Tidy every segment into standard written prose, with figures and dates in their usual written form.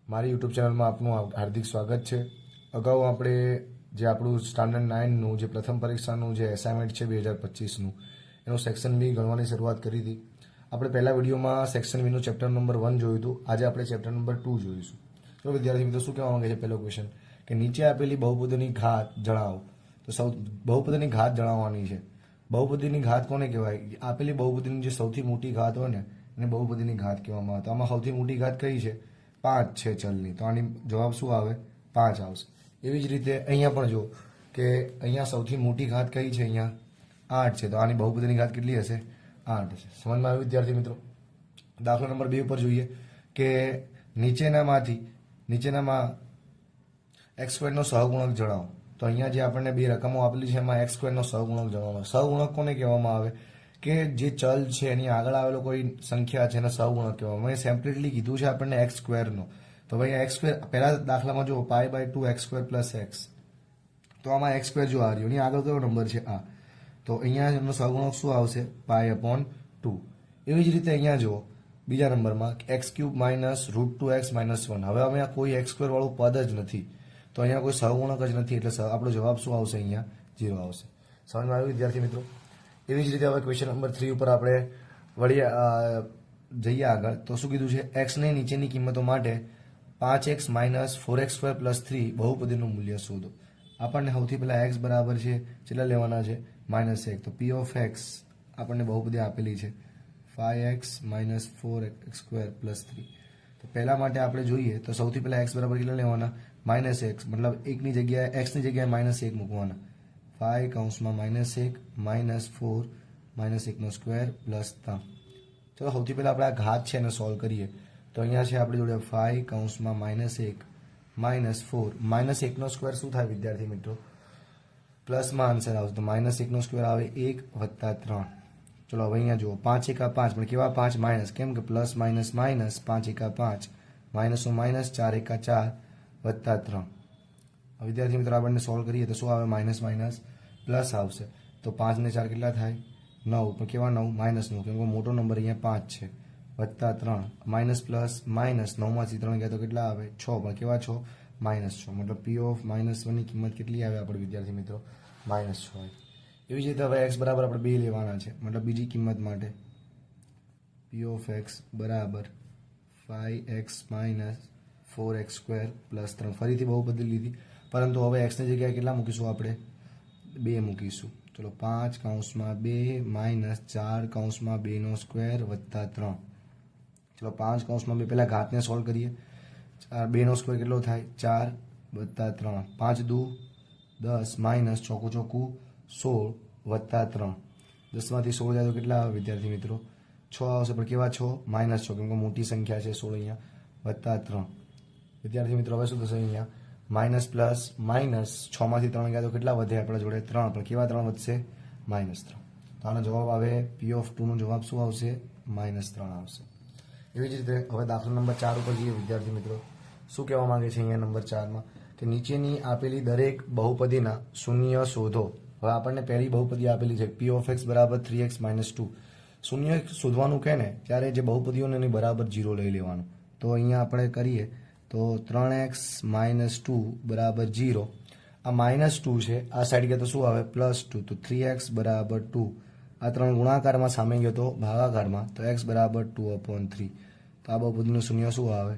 મારી યુટ્યુબ ચેનલમાં આપનું હાર્દિક સ્વાગત છે। અગાઉ આપણે જે આપણું સ્ટાન્ડર્ડ 9નું જે પ્રથમ પરીક્ષાનું જે એસાઇનમેન્ટ છે 2025નું એનું સેક્શન બી ગણવાની શરૂઆત કરી હતી। આપણે પહેલા વિડીયોમાં સેક્શન બીનું ચેપ્ટર નંબર 1 જોયું હતું। આજે આપણે ચેપ્ટર નંબર 2 જોઈશું। તો વિદ્યાર્થી મિત્રો શું કહેવા માંગે છે પહેલો ક્વેશ્ચન કે નીચે આપેલી બહુપદીની ઘાત જણાવો। તો બહુપદીની ઘાત જણાવવાની છે। બહુપદીની ઘાત કોને કહેવાય? આપેલી બહુપદીની જે સૌથી મોટી ઘાત હોય ને એને બહુપદીની ઘાત કહેવામાં આવે। તો આમાં સૌથી મોટી ઘાત કઈ છે? 5 છે ચલની, તો આની જવાબ શું આવે? 5 આવશે। એવી જ રીતે અહીંયા પણ જો કે અહીંયા સૌથી મોટી ઘાત કઈ છે? અહીંયા 8 છે, તો આની બહુપદીની ઘાત કેટલી હશે? 8 હશે। સમજમાં આવ્યું વિદ્યાર્થી મિત્રો? દાખલા નંબર 2 ઉપર જોઈએ કે નીચેનામાં x² નો સહગુણક જણાવો। તો અહીંયા જે આપણને બે રકમો આપેલી છે એમાં x² નો સહગુણક જણાવવાનો। સહગુણક કોને કહેવામાં આવે? કે જે ચલ છે એની આગળ આવેલો કોઈ સંખ્યા છે એને સહગુણક કહેવામાં આવે। સેપરેટલી કીધું છે આપણને x² નો, તો ભાઈ x² પહેલા દાખલામાં જો π/2 x² + x, તો આમાં x² જો આ રહ્યો એની આગળ કયો નંબર છે? આ, તો અહીંયા એનો સહગુણક શું આવશે? π/2। એવી જ રીતે અહીંયા જુઓ બીજા નંબરમાં x³ - √2x - 1। હવે અમે કોઈ x² વાળું પદ જ નથી, તો અહીંયા કોઈ સહગુણક જ નથી, એટલે આપણો જવાબ શું આવશે? અહીંયા 0 આવશે। સમજમાં આવ્યું વિદ્યાર્થી મિત્રો? એવી જ રીતે હવે ક્વેશ્ચન નંબર 3 ઉપર આપણે વળી જઈએ આગળ। તો શું કીધું છે? x ની નીચેની કિંમતો માટે 5x - 4x² + 3 બહુપદીનું મૂલ્ય શોધો। આપણને સૌથી પહેલા x બરાબર છે કેટલા લેવાના છે? -1। તો p of x આપણને બહુપદી આપેલી છે 5x - 4x² + 3। તો પહેલા માટે આપણે જોઈએ તો સૌથી પહેલા x બરાબર કેટલા લેવાના? -x, મતલબ x ની જગ્યાએ -1 મૂકવાના। 5 કૌંસમાં -1 - 4 - 1² + 3। ચલો સૌથી પહેલા આપણે આ ઘાત છે એને સોલ્વ કરીએ। તો અહીંયા છે આપણી જોડે 5 કૌંસમાં -1 - 4 -1² શું થાય વિદ્યાર્થી મિત્રો? પ્લસમાં આન્સર આવશે, તો -1² આવે 1 + 3। ચલો હવે અહીંયા જુઓ 5 × 5, પણ કેવા 5? માઇનસ, કેમ કે પ્લસ માઇનસ માઇનસ 5 × 5 માઇનસનું માઇનસ 4 × 4 + 3। વિદ્યાર્થી મિત્રો આપણને સોલ્વ કરીએ તો શું આવે? માઇનસ માઇનસ પ્લસ આવશે, તો 5 ને 4 કેટલા થાય? 9, પણ કેવા 9? -9, કેમ કે મોટો નંબર અહીંયા 5 છે, +3 માઇનસ પ્લસ માઇનસ 9માંથી 3 ગયા તો કેટલા આવે? 6, પણ કેવા 6? -6, મતલબ p of -1 ની કિંમત કેટલી આવે આપણે વિદ્યાર્થી મિત્રો? -6। એવી જ રીતે હવે x બરાબર આપણે 2 લેવાના છે, મતલબ બીજી કિંમત માટે p of x બરાબર 5x - 4x² + 3। ફરીથી બહુપદી લીધી, પરંતુ હવે x ની જગ્યાએ કેટલા મૂકીશું આપણે? 2 મૂકીશું। ચલો 5 કૌંસમાં 2 - 4 કૌંસમાં 2² + 3। ચલો 5 કૌંસમાં 2, પહેલા ઘાતને સોલ્વ કરીએ। 2² કેટલો થાય? 4 + 3, 5 દુ 10 માઇનસ ચોકું 16 + 3। 10માંથી 16 જાય તો કેટલા આવે વિદ્યાર્થી મિત્રો? 6 આવશે, પણ કેવા 6? -6, કેમ કે મોટી સંખ્યા છે 16 અહીંયા, +3। વિદ્યાર્થી મિત્રો હવે શું થશે? અહીંયા માઇનસ પ્લસ માઇનસ 6માંથી 3 ગયા તો કેટલા વધે આપણા જોડે? 3, પણ કેવા 3 વધશે? -3। તો આનો જવાબ આવે p of 2 નો જવાબ શું આવશે? -3 આવશે। એવી જ રીતે હવે દાખલા નંબર 4 ઉપર જઈએ વિદ્યાર્થી મિત્રો। શું કહેવા માંગે છે અહીંયા નંબર 4માં કે નીચેની આપેલી દરેક બહુપદીના શૂન્ય શોધો। હવે આપણને પહેલી બહુપદી આપેલી છે p of x બરાબર 3x - 2। શૂન્ય શોધવાનું કહે ને ત્યારે જે બહુપદીઓને એની બરાબર 0 લઈ લેવાનું। તો અહીંયા આપણે કરીએ તો 3x - 2 બરાબર 0। આ -2 છે, આ સાઈડ ગયા તો શું આવે? +2, તો 3x બરાબર 2। આ 3 ગુણાકારમાં સામે ગયો તો ભાગાકારમાં, તો x બરાબર 2/3। તો આ બહુપદીનું શૂન્ય શું આવે?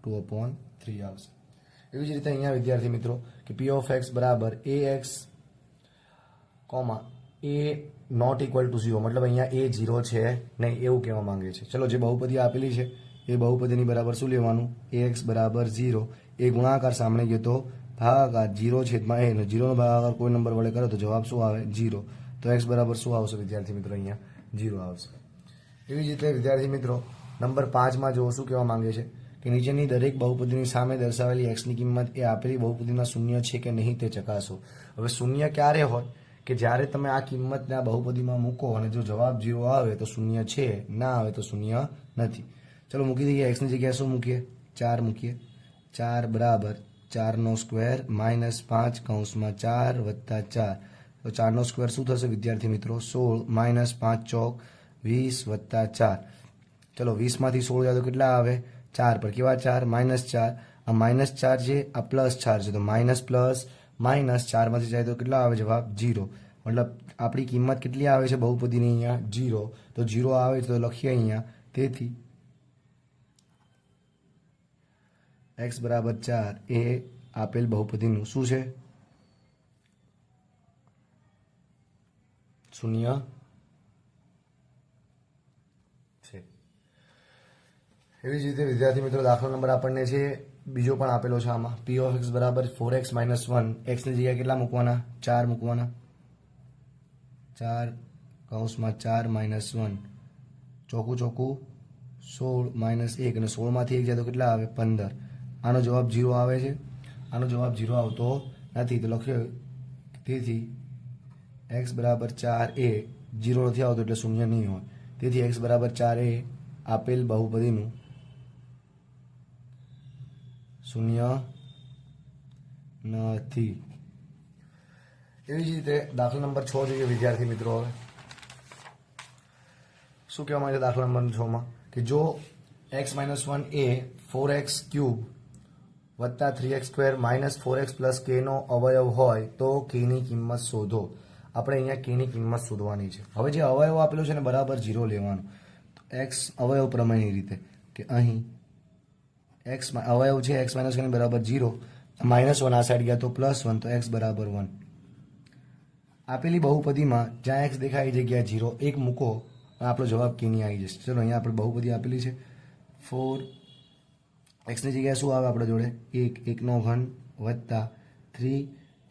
2/3 આવશે। એવી જ રીતે અહીંયા વિદ્યાર્થી મિત્રો કે p of x બરાબર ax, a not equal to 0, મતલબ અહીંયા a 0 છે નહીં એવું કહેવા માંગે છે। ચલો જે બહુપદી આપેલી છે એ બહુપદીની બરાબર શું લેવાનું? ax બરાબર 0, એ ગુણાકાર સામે ગયો તો ભાગાકાર 0/a, 0નો ભાગાકાર કોઈ નંબર વડે કરો તો જવાબ શું આવે? 0। તો x બરાબર શું આવશે વિદ્યાર્થી મિત્રો? અહીંયા 0 આવશે। એવી જ રીતે વિદ્યાર્થી મિત્રો નંબર 5માં જો શું કહેવા માંગે છે કે નીચેની દરેક બહુપદીની સામે દર્શાવેલી x ની કિંમત એ આપેલી બહુપદીના શૂન્ય છે કે નહીં તે ચકાસો। હવે શૂન્ય ક્યારે હોય? કે જ્યારે તમે આ કિંમતને આ બહુપદીમાં મૂકો અને જો જવાબ 0 આવે તો શૂન્ય છે, ના આવે તો શૂન્ય નથી। ચલો મૂકી દઈએ, x ની જગ્યાએ શું મૂકીએ? 4 મૂકીએ। 4 બરાબર 4² - 5 કૌંસમાં 4 + 4, તો 4² શું થશે વિદ્યાર્થી મિત્રો? 16 - 5 ચોક 20 + 4। ચલો 20માંથી 16 જાય તો કેટલા આવે? 4, પર કેવા 4? -4। આ -4 છે, આ +4 છે, તો માઇનસ પ્લસ માઇનસ 4માંથી જાય તો કેટલા આવે જવાબ 0. મતલબ આપણી કિંમત કેટલી આવે છે બહુપદીની અહીંયા 0. તો 0 આવે તો લખીએ અહીંયા. તેથી x બરાબર 4 એ આપેલ બહુપદીનું શું છે? શૂન્ય છે. એવી જ રીતે વિદ્યાર્થી મિત્રો દાખલો નંબર આપણને છે બીજો પણ આપેલો છે આમાં. p of x બરાબર 4x - 1. x ની જગ્યાએ કેટલા મૂકવાના? 4 મૂકવાના. 4 કૌંસમાં 4 - 1 ચોકું ચોકું 16 - 1 અને 16 માંથી 1 જાય તો કેટલા આવે? 15. આનો જવાબ 0 આવે છે. આનો જવાબ 0 આવતો નથી તો લખ્યો. તેથી x બરાબર 4 એ 0 નથી આવતો એટલે શૂન્ય નહીં હોય. તેથી x બરાબર 4 એ આપેલ બહુપદીનું શૂન્ય નથી. એવી જ રીતે દાખલા નંબર 6 જોઈએ વિદ્યાર્થી મિત્રો. હવે શું કહેવા માંગે છે દાખલા નંબર 6 માં કે જો x - 1 એ 4x³ વત્તા 3x² - 4x + k નો અવયવ હોય તો k ની કિંમત શોધો. આપણે અહીંયા k ની કિંમત શોધવાની છે. હવે જે અવયવ આપેલો છે ને બરાબર 0 લેવાનો. તો x અવયવ પ્રમાણેની રીતે કે અહીં x અવયવ છે x - 1 ની બરાબર 0, -1 આ સાઈડ ગયા તો +1 તો x બરાબર 1. આપેલી બહુપદીમાં જ્યાં x દેખાય એ જગ્યાએ 0 1 મૂકો આપણો જવાબ k ની આવી જશે. ચલો અહીંયા આપણે બહુપદી આપેલી છે 4 x ની જગ્યાએ શું આવે આપણા જોડે 1 1નો ઘન વત્તા 3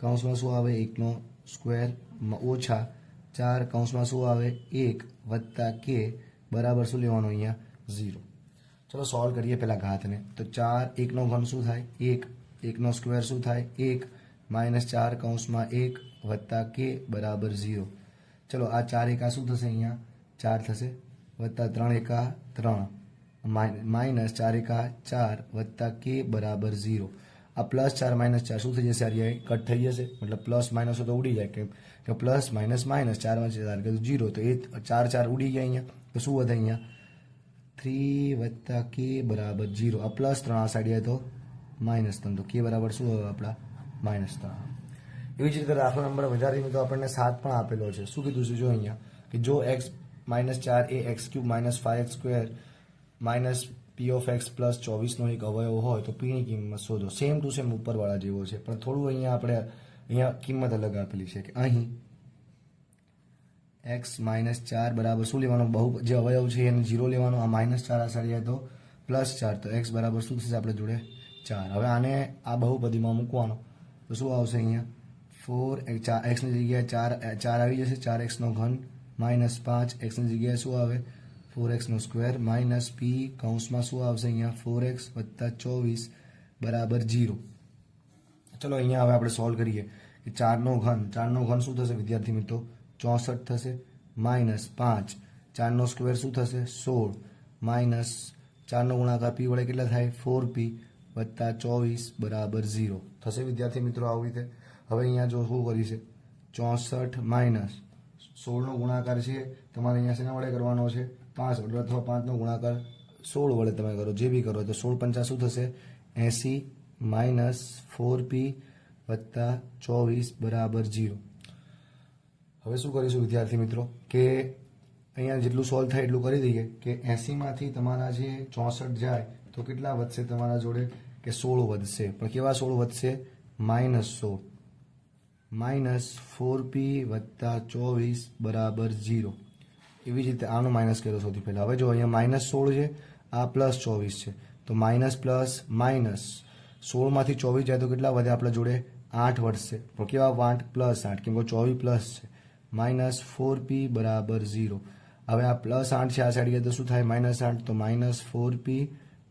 કૌંસમાં શું આવે 1નો સ્ક્વેર ઓછા 4 કૌંસમાં શું આવે 1 વત્તા k બરાબર શું લેવાનું અહીંયા 0. ચલો સોલ્વ કરીએ પહેલા ઘાતને. તો 4 1નો ઘન શું થાય 1 1નો સ્ક્વેર શું થાય 1 -4 કૌંસમાં 1 વત્તા k બરાબર 0. ચલો આ 4 એકા શું થશે અહીંયા 4 થશે વત્તા 3 એકા 3 -4 એકા 4 વત્તા k બરાબર 0. આ +4 -4 શું થઈ જશે? આ કટ થઈ જશે. મતલબ પ્લસ માઇનસ તો ઉડી જાય કેમ કે પ્લસ માઇનસ માઇનસ 4 માં 4 કે 0 તો એ 4 4 ઉડી ગયા અહીંયા. તો શું વધે અહીંયા 3 વત્તા k બરાબર 0. આ +3 આ સાઈડ જાય તો -3 તો k બરાબર શું હવે આપણા -3. એવી જ રીતે દાખલો નંબર વધારી મિત્રો આપણને 7 પણ આપેલો છે. શું કીધું છે જો અહીંયા કે જો x - 4 A x³ - 5x² - p of x + 24 નો એક અવયવ હોય તો p ની કિંમત શોધો. સેમ ટુ સેમ ઉપરવાળા જેવો છે પણ થોડું અહીંયા આપણે અહીંયા કિંમત અલગ આપેલી છે કે અહીં x - 4 બરાબર શું લેવાનું? બહુ જે અવયવ છે એને 0 લેવાનો. આ -4 આ સાઈડ જાય તો +4 તો x બરાબર શું થશે આપણે જોડે 4. હવે આને આ બહુપદીમાં મૂકવાનો તો શું આવશે અહીંયા 4 x ની જગ્યાએ 4 આવી જશે 4x નો ઘન -5 x ની જગ્યાએ શું આવે 4x નો સ્ક્વેર માઇનસ p કૌંસમાં શું આવશે અહીંયા 4x વત્તા 24 બરાબર 0. ચલો અહીંયા હવે આપણે સોલ્વ કરીએ કે 4નો ઘન શું થશે વિદ્યાર્થી મિત્રો 64 થશે -5 4નો સ્ક્વેર શું થશે 16 માઇનસ 4નો ગુણાકાર p વડે કેટલા થાય 4p વત્તા 24 બરાબર 0 થશે વિદ્યાર્થી મિત્રો. આવી રીતે હવે અહીંયા જો શું કરી છે 64 માઇનસ 16નો ગુણાકાર છે તમારે અહીંયા શેના વડે કરવાનો છે 5 વડે અથવા 5નો ગુણાકાર 16 વડે તમે કરો જે બી કરો તો 16 પંચા શું થશે 80 માઇનસ 4p વત્તા 24 બરાબર 0. હવે શું કરીશું વિદ્યાર્થી મિત્રો કે અહીંયા જેટલું સોલ્વ થાય એટલું કરી દઈએ કે 80માંથી તમારા જે 64 જાય તો કેટલા વધશે તમારા જોડે કે 16 વધશે. પણ કેવા 16 વધશે -16 માઇનસ 4p વત્તા 24 બરાબર 0. એવી જ રીતે આનું માઇનસ કર્યો સૌથી પહેલાં. હવે જો અહીંયા -16 છે આ +24 છે તો માઇનસ પ્લસ માઇનસ 16માંથી 24 જાય તો કેટલા વધે આપણા જોડે 8 વધશે. પણ કેવા 8 +8 કેમ કે 24 પ્લસ છે -4p બરાબર 0. હવે આ +8 છે આ સાઈડ ગયા તો શું થાય -8 તો -4p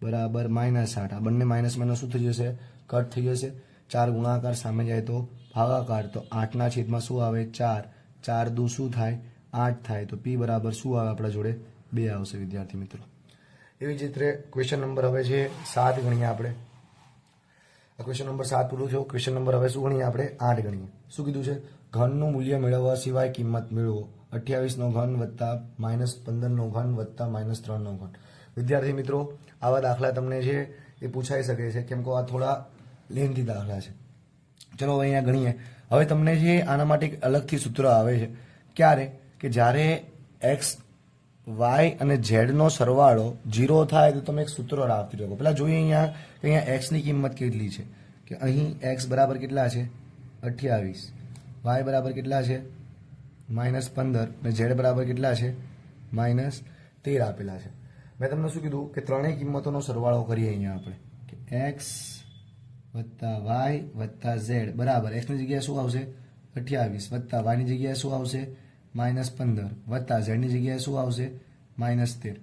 બરાબર -8. આ બંને માઇનસ માઇનસ શું થઈ જશે કટ થઈ જશે. 4 ગુણાકાર સામે જાય તો ભાગાકાર તો 8ના છેદમાં શું આવે 4 4 દુ શું થાય 8 થાય તો p બરાબર શું આવે આપણા જોડે 2 આવશે વિદ્યાર્થી મિત્રો. એવી જ રીતે ક્વેશ્ચન નંબર હવે છે 7 ગણીએ આપણે. ક્વેશ્ચન નંબર 7 પૂરું થયો. ક્વેશ્ચન નંબર હવે શું ગણીએ આપણે 8 ગણીએ. શું કીધું છે ઘનનું મૂલ્ય મેળવવા સિવાય કિંમત મેળવો 28નો ઘન વત્તા -15નો ઘન વત્તા -3નો ઘન. વિદ્યાર્થી મિત્રો આવા દાખલા તમને છે એ પૂછાઈ શકે છે, કેમ કે આ થોડા લેન્થી દાખલા છે. ચલો હવે અહીંયા ગણીએ. હવે તમને જે આના માટે એક અલગથી સૂત્ર આવે છે ક્યારે, કે જ્યારે એક્સ વાય અને ઝેડનો સરવાળો 0 થાય તો તમે એક સૂત્ર રાખી શકો. પેલા જોઈએ અહીંયા કે અહીંયા એક્સની કિંમત કેટલી છે, કે અહીં એક્સ બરાબર કેટલા છે 28, વાય બરાબર કેટલા છે -15 અને ઝેડ બરાબર કેટલા છે -13 આપેલા છે. મેં તમને શું કીધું કે ત્રણેય કિંમતોનો સરવાળો કરીએ અહીંયા આપણે, કે એક્સ વત્તા વાય વત્તા ઝેડ બરાબર એક્સની જગ્યાએ શું આવશે 28 વત્તા વાયની જગ્યાએ શું આવશે -15 વત્તા ઝેડની જગ્યાએ શું આવશે -13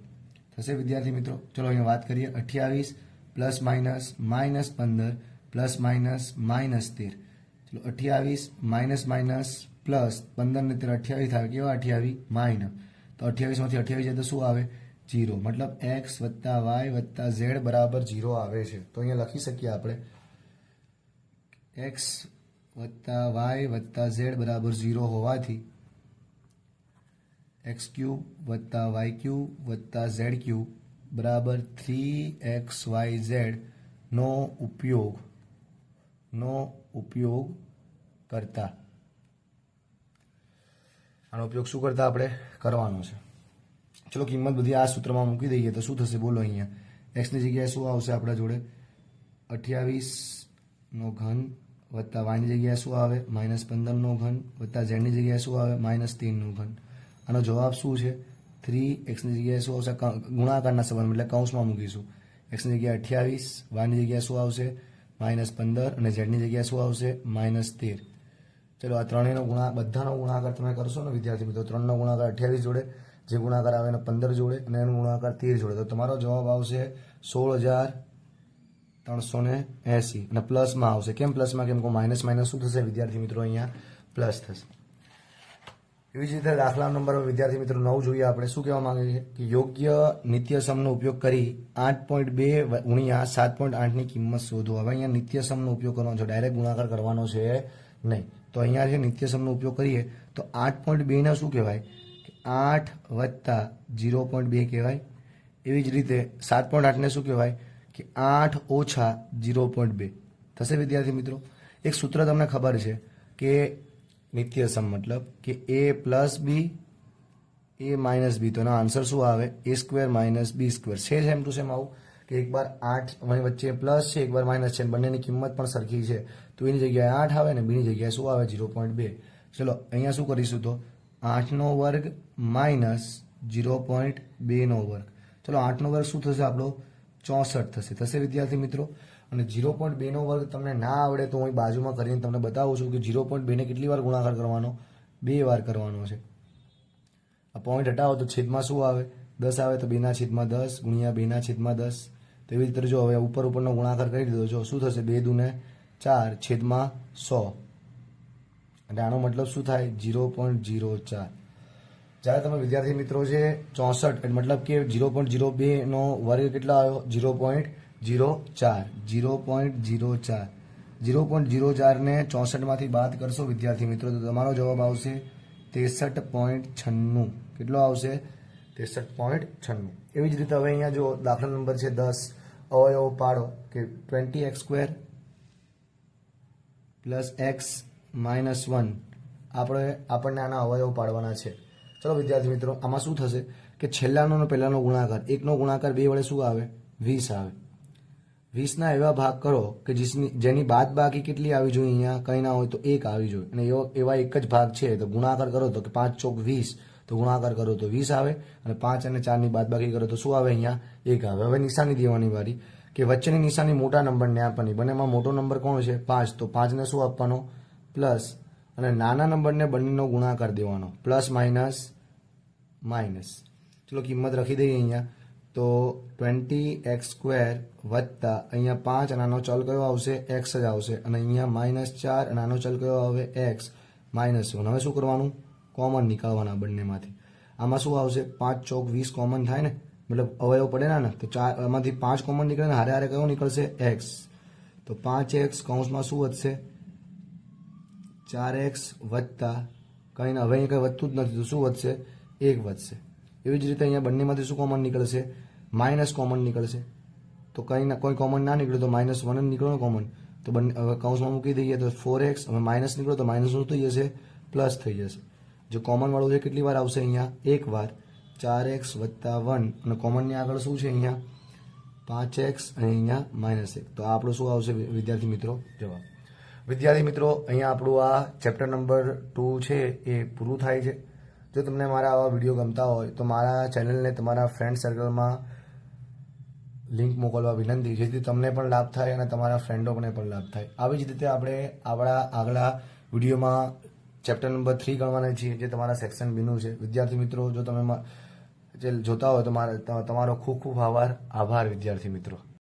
થશે વિદ્યાર્થી મિત્રો. ચલો અહીંયા વાત કરીએ. 28 પ્લસ માઇનસ -15 પ્લસ માઇનસ -13. ચલો 28 માઇનસ માઇનસ પ્લસ 15 ને 13 28 થાય. કેવા 28 માઇનસ, તો 28 માંથી 28 જાય તો શું આવે 0. મતલબ એક્સ વત્તા વાય વત્તા ઝેડ બરાબર 0 આવે છે. તો અહીંયા લખી શકીએ આપણે એક્સ વત્તા વાય વત્તા ઝેડ બરાબર 0 હોવાથી એક્સ ક્યુબ વત્તા વાય ક્યુબ વત્તા ઝેડ ક્યુબ બરાબર 3xyz નો ઉપયોગ કરતા, આનો ઉપયોગ શું કરતા આપણે કરવાનો છે. ચલો કિંમત બધી આ સૂત્રમાં મૂકી દઈએ તો શું થશે બોલો. અહીંયા એક્સની જગ્યાએ શું આવશે આપણા જોડે 28 નો ઘન વત્તા વાયની જગ્યાએ શું આવે -15 નો ઘન વત્તા ઝેડની જગ્યાએ શું આવે -3 નું ઘન. આનો જવાબ શું છે 3xની જગ્યાએ શું આવશે ગુણાકારના સંબંધ એટલે કૌંસમાં મૂકીશું. એક્સની જગ્યાએ 28, વાયની જગ્યાએ શું આવશે -15 અને ઝેડની જગ્યાએ શું આવશે -13. ચલો આ ત્રણેયનો બધાનો ગુણાકાર તમે કરશો ને વિદ્યાર્થી મિત્રો, 3નો ગુણાકાર 28 જોડે, જે ગુણાકાર આવે એનો 15 જોડે અને એનો ગુણાકાર 13 જોડે, તો તમારો જવાબ આવશે 16,380 અને પ્લસમાં આવશે. કેમ પ્લસમાં? કેમ કે માઇનસ માઇનસ શું થશે વિદ્યાર્થી મિત્રો અહીંયા પ્લસ થશે. એવી જ રીતે દાખલા નંબર વિદ્યાર્થી મિત્રો 9 જોઈએ આપણે. શું કહેવા માંગે છે કે યોગ્ય નિત્યસમનો ઉપયોગ કરી 8.2 ગુણ્યા 7.8ની કિંમત શોધો. હવે અહીંયા નિત્યસમનો ઉપયોગ કરવાનો છે, ડાયરેક્ટ ગુણાકાર કરવાનો છે નહીં. તો અહીંયા જે નિત્યસમનો ઉપયોગ કરીએ તો 8.2 ને શું કહેવાય 8 વત્તા 0.2 કહેવાય. એવી જ રીતે 7.8ને શું કહેવાય કે 8 ઓછા 0.2 થશે વિદ્યાર્થી મિત્રો. એક સૂત્ર તમને ખબર છે કે નિત્યસમ મતલબ કે a plus B a minus B, તો એનો આન્સર શું આવે a² માઇનસ b². છે સેમ ટુ સેમ આવું કે એક બાર 8 વચ્ચે પ્લસ છે, એક બાર માઇનસ છે, બંનેની કિંમત પણ સરખી છે, તો એની જગ્યાએ 8 આવે ને બીની જગ્યાએ શું આવે 0.2. ચલો અહીંયા શું કરીશું તો 8નો વર્ગ માઇનસ 0.2નો વર્ગ. ચલો 8નો વર્ગ શું થશે આપણો 64 થશે વિદ્યાર્થી મિત્રો. અને 0.2નો વર્ગ તમને ના આવડે તો હું બાજુમાં કરીને તમને બતાવું છું કે 0.2ને કેટલી વાર ગુણાકાર કરવાનો 2 વાર કરવાનો છે. આ પોઈન્ટ હટાવો તો છેદમાં શું આવે 10 આવે, તો 2/10 ગુણ્યા 2/10. તો એવી રીતે જો હવે ઉપરનો ગુણાકાર કરી દીધો, જો શું થશે 2 દૂને 4 છેદમાં 100, અને આનો મતલબ શું થાય 0.04. જ્યારે તમે વિદ્યાર્થી મિત્રો છે 64 મતલબ કે 0.02નો વર્ગ કેટલો આવ્યો 0.04. 0.04ને 64માંથી બાદ કરશો વિદ્યાર્થી મિત્રો તો તમારો જવાબ આવશે 63.96. કેટલો આવશે 63.96. એવી જ રીતે હવે અહીંયા જો દાખલા નંબર છે 10, અવયવો પાડો કે 20x² પ્લસ x માઇનસ 1. આપણને આના અવયવ પાડવાના છે. ચલો વિદ્યાર્થી મિત્રો આમાં શું થશે કે છેલ્લાનો અને પહેલાનો ગુણાકાર, એકનો ગુણાકાર 2 વડે શું આવે 20 આવે. 20ના એવા ભાગ કરો કે જેની બાદ બાકી કેટલી આવી જોઈએ અહીંયા કંઈ ના હોય તો 1 આવી જોઈએ, અને એવા એક જ ભાગ છે તો ગુણાકાર કરો તો કે 5 ચોક 20, તો ગુણાકાર કરો તો 20 આવે, અને 5 અને 4ની બાદ બાકી કરો તો શું આવે અહીંયા 1 આવે. હવે નિશાની દેવાની વારી કે વચ્ચેની નિશાની મોટા નંબરને આપવાની. બંનેમાં મોટો નંબર કોણ છે 5, તો 5ને શું આપવાનો પ્લસ, અને નાના નંબરને બંનેનો ગુણાકાર દેવાનો પ્લસ માઇનસ માઇનસ. ચલો કિંમત રાખી દઈએ અહીંયા તો 20x² વત્તા અહીંયા 5 અને આનો ચલ કયો આવશે x જ આવશે, અને અહીંયા -4 અને આનો ચલ કયો આવે x -1. હવે શું કરવાનું કોમન નીકાળવાના બંનેમાંથી. આમાં શું આવશે 5 ચોક 20 કોમન થાય ને, મતલબ અવયવ પડે ને, તો 4 આમાંથી 5 કોમન નીકળે ને હારે હારે કયો નીકળશે x, તો 5x કૌંસમાં શું વધશે 4x વત્તા કંઈ ના, હવે અહીં કંઈ વધતું જ નથી તો શું વધશે 1 વધશે. એવી જ રીતે અહીંયા બંનેમાંથી શું કોમન નીકળશે માઇનસ કોમન નીકળશે, તો કોઈ કોમન ના નીકળ્યું તો -1 જ નીકળ્યો કોમન, તો હવે કૌંસમાં મૂકી દઈએ તો 4x, હવે માઇનસ નીકળ્યો તો માઇનસ શું થઈ જશે, પ્લસ થઈ જશે. જો કોમન વાળું છે કેટલી વાર આવશે અહીંયા, એક વાર, 4x + 1, અને કોમનની આગળ શું છે અહીંયા 5x અને અહીંયા -1. તો આ આપણું શું આવશે વિદ્યાર્થી મિત્રો, જવાબ. વિદ્યાર્થી મિત્રો, અહીંયા આપણું આ ચેપ્ટર નંબર 2 છે એ પૂરું થાય છે. જો તમને મારા આવા વિડીયો ગમતા હોય તો મારા ચેનલને તમારા ફ્રેન્ડ સર્કલમાં લિંક મોકલવા વિનંતી, જેથી તમને પણ લાભ થાય અને તમારા ફ્રેન્ડોને પણ લાભ થાય. આવી જ રીતે આપણે આપણા આગલા વિડીયોમાં ચેપ્ટર નંબર 3 ગણવાના છીએ, જે તમારા સેક્શન બીનું છે. વિદ્યાર્થી મિત્રો, જો તમે જે જોતા હોય તો તમારો ખૂબ ખૂબ આભાર વિદ્યાર્થી મિત્રો.